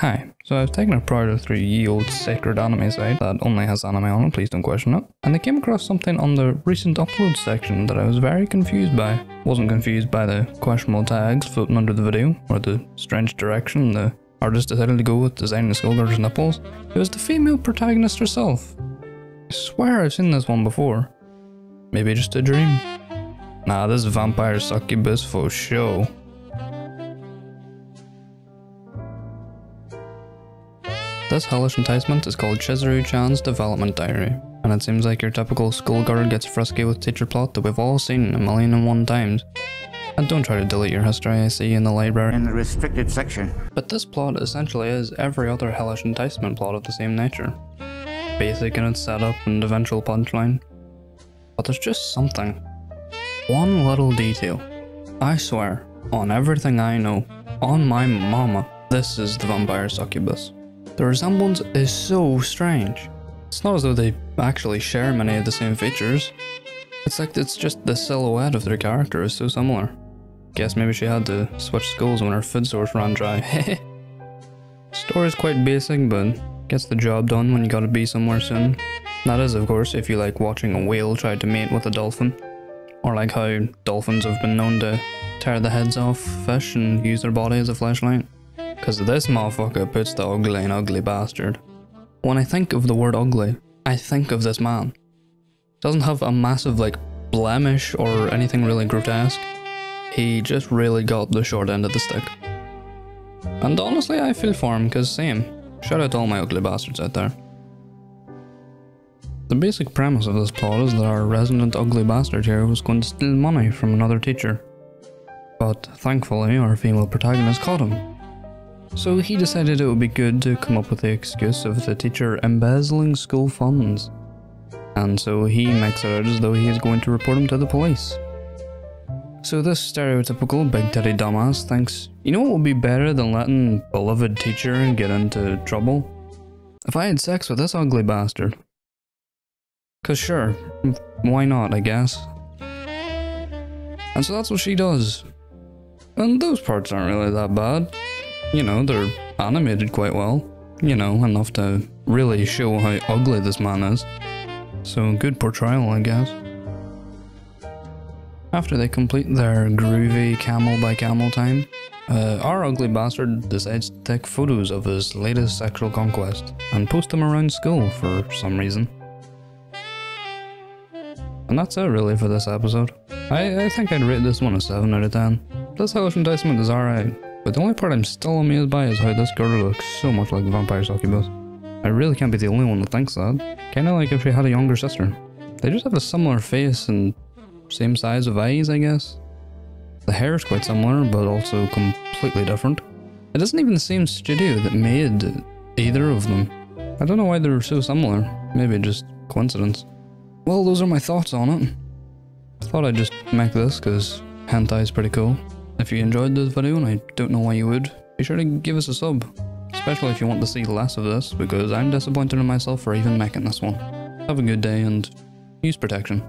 Hi, so I've taken a prowler through ye old sacred anime site that only has anime on it, please don't question it, and I came across something on the recent uploads section that I was very confused by. Wasn't confused by the questionable tags floating under the video, or the strange direction the artist decided to go with designing the skullgirl's nipples. It was the female protagonist herself. I swear I've seen this one before. Maybe just a dream. Nah, this is Vampire Succubus for show. This hellish enticement is called Chizuru-chan's Development Diary, and it seems like your typical schoolgirl gets frisky with teacher plot that we've all seen 1,000,001 times. And don't try to delete your history I see in the library. In the restricted section. But this plot essentially is every other hellish enticement plot of the same nature. Basic in its setup and eventual punchline. But there's just something. One little detail. I swear, on everything I know, on my mama, this is the Vampire Succubus. The resemblance is so strange. It's not as though they actually share many of the same features. It's like it's just the silhouette of their character is so similar. Guess maybe she had to switch schools when her food source ran dry. Story's quite basic, but gets the job done when you gotta be somewhere soon. That is, of course, if you like watching a whale try to mate with a dolphin. Or like how dolphins have been known to tear the heads off fish and use their body as a fleshlight. Cause this motherfucker puts the ugly in ugly bastard. When I think of the word ugly, I think of this man. Doesn't have a massive like blemish or anything really grotesque. He just really got the short end of the stick. And honestly I feel for him, cause same. Shout out to all my ugly bastards out there. The basic premise of this plot is that our resident ugly bastard here was going to steal money from another teacher. But thankfully our female protagonist caught him. So he decided it would be good to come up with the excuse of the teacher embezzling school funds. And so he makes it out as though he is going to report him to the police. So this stereotypical big titty dumbass thinks, you know what would be better than letting beloved teacher get into trouble? If I had sex with this ugly bastard. Cause sure, why not I guess. And so that's what she does. And those parts aren't really that bad. You know, they're animated quite well. You know, enough to really show how ugly this man is. So good portrayal, I guess. After they complete their groovy camel by camel time, our ugly bastard decides to take photos of his latest sexual conquest and post them around school for some reason. And that's it really for this episode. I think I'd rate this one a 7 out of 10. This hellish enticement is alright. But the only part I'm still amazed by is how this girl looks so much like the Vampire Succubus. I really can't be the only one that thinks that. Kinda like if she had a younger sister. They just have a similar face and same size of eyes, I guess. The hair is quite similar, but also completely different. It isn't even the same studio that made either of them. I don't know why they're so similar. Maybe just coincidence. Well, those are my thoughts on it. I thought I'd just make this because hentai is pretty cool. If you enjoyed this video, and I don't know why you would, be sure to give us a sub. Especially if you want to see less of this, because I'm disappointed in myself for even making this one. Have a good day and use protection.